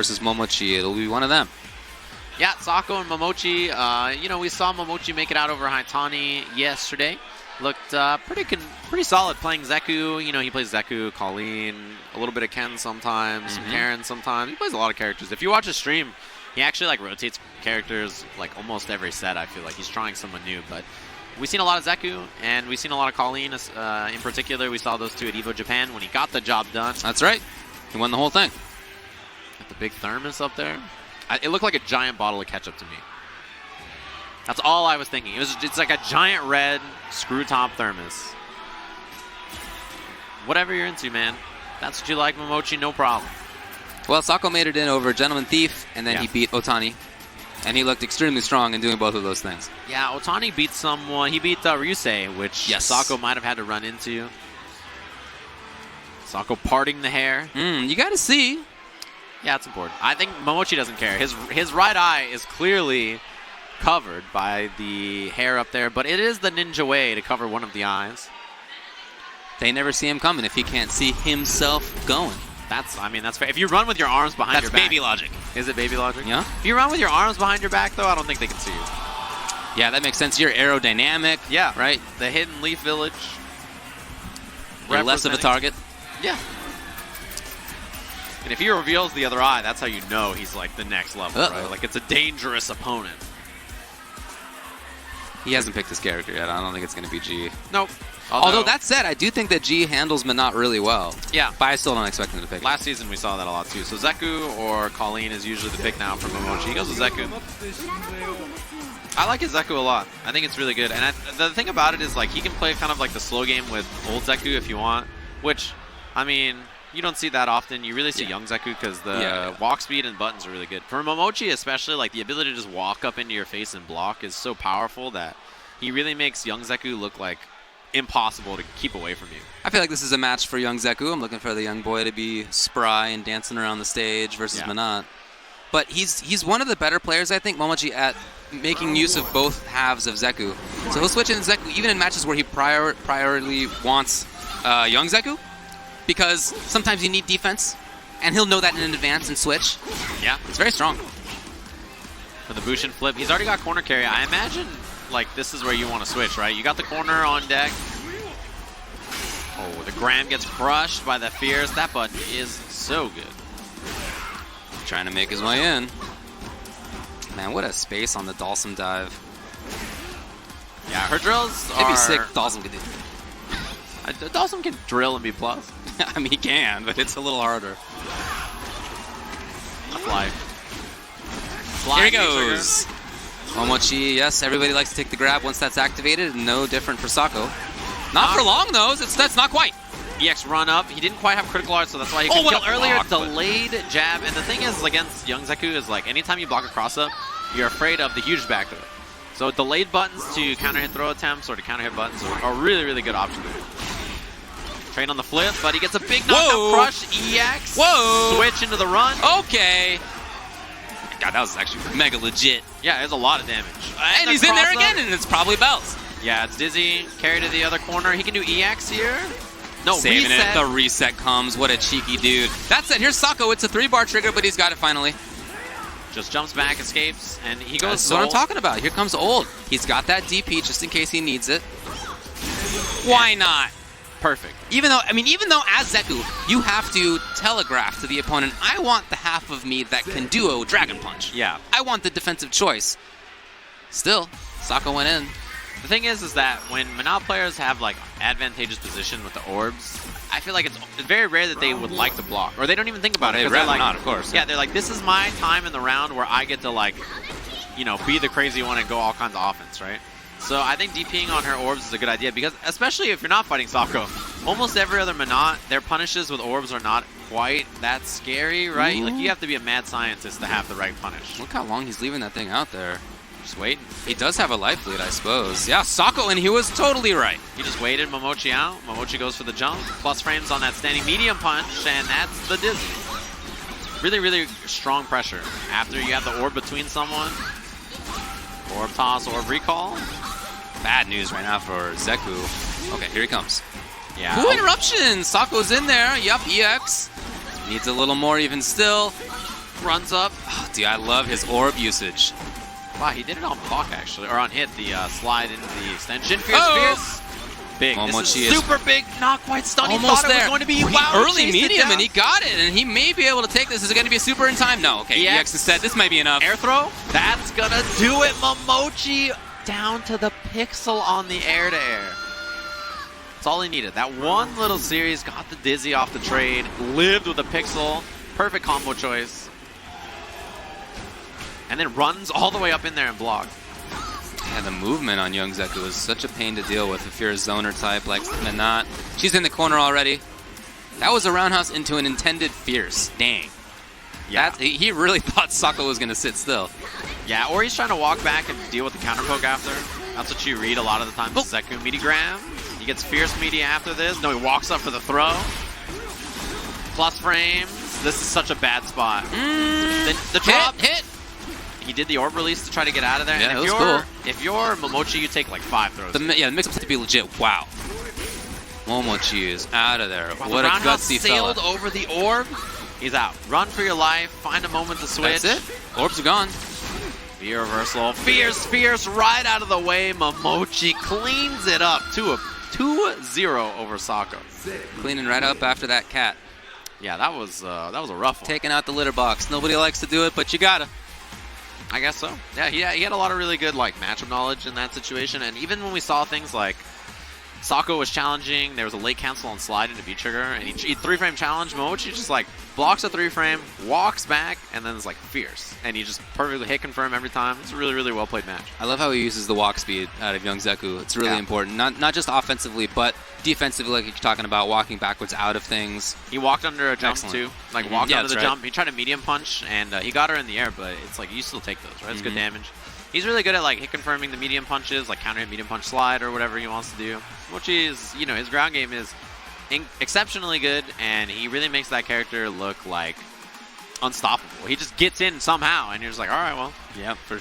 versus Momochi. It'll be one of them. Yeah, Sako and Momochi. You know, we saw Momochi make it out over Haitani yesterday. Looked pretty solid playing Zeku. You know, he plays Zeku, Colleen, a little bit of Ken sometimes, some Karen sometimes. He plays a lot of characters. If you watch his stream, he actually like rotates characters like almost every set. I feel like he's trying someone new. But we've seen a lot of Zeku, and we've seen a lot of Colleen in particular. We saw those two at EVO Japan when he got the job done. That's right. He won the whole thing. Got the big thermos up there. It looked like a giant bottle of ketchup to me. That's all I was thinking. It's like a giant red screw top thermos. Whatever you're into, man. That's what you like, Momochi, no problem. Well, Sako made it in over Gentleman Thief, and then he beat Otani. And he looked extremely strong in doing both of those things. Yeah, Otani beat someone. He beat Ryusei, which Sako might have had to run into. Sako parting the hair. You got to see. Yeah, it's important. I think Momochi doesn't care. His right eye is clearly covered by the hair up there, but it is the ninja way to cover one of the eyes. They never see him coming if he can't see himself going. That's fair. If you run with your arms behind your back. That's baby logic. Is it baby logic? Yeah. If you run with your arms behind your back, though, I don't think they can see you. Yeah, that makes sense. You're aerodynamic. Yeah. Right? The Hidden Leaf Village. You're less of a target. Yeah. And if he reveals the other eye, that's how you know he's like the next level, right? Like it's a dangerous opponent. He hasn't picked his character yet. I don't think it's going to be G. Nope. Although that said, I do think that G handles Menat really well. Yeah. But I still don't expect him to pick. Last season we saw that a lot too. So Zeku or Colleen is usually the pick now for Momochi. He goes with Zeku. I like his Zeku a lot. I think it's really good. And the thing about it is like he can play kind of like the slow game with old Zeku if you want. Which, I mean, you don't see that often. You really see young Zeku because the walk speed and buttons are really good. For Momochi especially, like the ability to just walk up into your face and block is so powerful that he really makes young Zeku look like impossible to keep away from you. I feel like this is a match for young Zeku. I'm looking for the young boy to be spry and dancing around the stage versus Menat. But he's one of the better players, I think, Momochi, at making use of both halves of Zeku. So he'll switch in Zeku even in matches where he priorly wants young Zeku, because sometimes you need defense, and he'll know that in advance and switch. Yeah. It's very strong. For the Bushin flip, he's already got corner carry. I imagine like this is where you want to switch, right? You got the corner on deck. Oh, the Graham gets crushed by the Fierce. That button is so good. Trying to make his way in. Man, what a space on the Dalsum dive. Yeah, her drills It'd be sick Dalsum could do. Dalsum can drill and be plus. I mean, he can, but it's a little harder. Here he goes. Momochi, yes, everybody likes to take the grab once that's activated. No different for Sako. Not for long, though. That's not quite. EX run up. He didn't quite have critical art, so that's why he could kill earlier. Delayed jab. And the thing is, against young Zeku, is like anytime you block a cross-up, you're afraid of the huge back throw. So delayed buttons to counter-hit throw attempts or to counter-hit buttons are really, really good options. Train on the flip, but he gets a big knockdown crush. EX. Whoa. Switch into the run. Okay. God, that was actually mega legit. Yeah, there's a lot of damage. And he's in there again, and it's probably bells. Yeah, it's Dizzy. Carry to the other corner. He can do EX here. No, saving reset. It. The reset comes. What a cheeky dude. That's it. Here's Sako. It's a 3-bar trigger, but he's got it finally. Just jumps back, escapes, and he goes. That's what I'm talking about. Here comes Old. He's got that DP just in case he needs it. Why not? Perfect. Even though as Zeku, you have to telegraph to the opponent, I want the half of me that can duo Dragon Punch. Yeah. I want the defensive choice. Still, Sako went in. The thing is that when Menat players have like advantageous position with the orbs, I feel like it's very rare that they would like to block, or they don't even think about it. They're like, not, of course. Yeah, they're like, this is my time in the round where I get to like, you know, be the crazy one and go all kinds of offense, right? So I think DPing on her orbs is a good idea because, especially if you're not fighting Sako, almost every other Menat, their punishes with orbs are not quite that scary, right? Like you have to be a mad scientist to have the right punish. Look how long he's leaving that thing out there. Just waiting. He does have a life lead, I suppose. Yeah, Sako, and he was totally right. He just waited Momochi out. Momochi goes for the jump. Plus frames on that standing medium punch, and that's the Dizzy. Really, really strong pressure. After you have the orb between someone, orb toss, orb recall. Bad news right now for Zeku. Okay, here he comes. Yeah. Ooh, interruption! Sako's in there. Yup, EX. Needs a little more even still. runs up. Oh, dude, I love his orb usage. Wow, he did it on block, actually. Or on hit, the slide into the extension. Fierce. Big. Momochi this is super big. Not quite stunned. Almost he thought there. It was going to be early medium, and he got it. And he may be able to take this. Is it going to be a super in time? No. Okay, EX instead. This might be enough. Air throw. That's going to do it. Momochi down to the pixel on the air-to-air. That's all he needed. That one little series got the dizzy off the trade. Lived with a pixel. Perfect combo choice. And then runs all the way up in there and blocks. Yeah, the movement on young Zeku is such a pain to deal with if you're a zoner type like Menat. She's in the corner already. That was a roundhouse into an intended fierce. Dang. Yeah. He really thought Sako was going to sit still. Yeah, or he's trying to walk back and deal with the counter poke after. That's what you read a lot of the time. Oh. Zeku meaty gram. He gets fierce meaty after this. No, he walks up for the throw. Plus frames. This is such a bad spot. The drop. Hit. He did the orb release to try to get out of there. Yeah, and it was cool. If you're Momochi, you take like 5 throws. The mix-up has to be legit. Wow. Momochi is out of there. Wow, what a gutsy fella. Sailed over the orb. He's out. Run for your life. Find a moment to switch. That's it. Orbs are gone. Fear reversal. Fierce right out of the way. Momochi cleans it up to a 2-0 over Sako. Cleaning right up after that cat. Yeah, that was a rough one. Taking out the litter box. Nobody likes to do it, but you gotta. I guess so. Yeah, he had a lot of really good like matchup knowledge in that situation, and even when we saw things like Sako was challenging, there was a late cancel on slide into V-trigger, and he 3-frame challenge. Momochi just like blocks a 3-frame, walks back, and then is like fierce, and he just perfectly hit confirm every time. It's a really, really well played match. I love how he uses the walk speed out of young Zeku. It's really important, not just offensively, but defensively, like you're talking about, walking backwards out of things. He walked under a jump too, like walked under the jump. He tried a medium punch, and he got her in the air, but it's like you still take those, right? It's good damage. He's really good at like hit confirming the medium punches, like counter hit medium punch slide or whatever he wants to do. Momochi is, his ground game is exceptionally good, and he really makes that character look like unstoppable. He just gets in somehow, and you're just like, all right, well, yeah, for sure.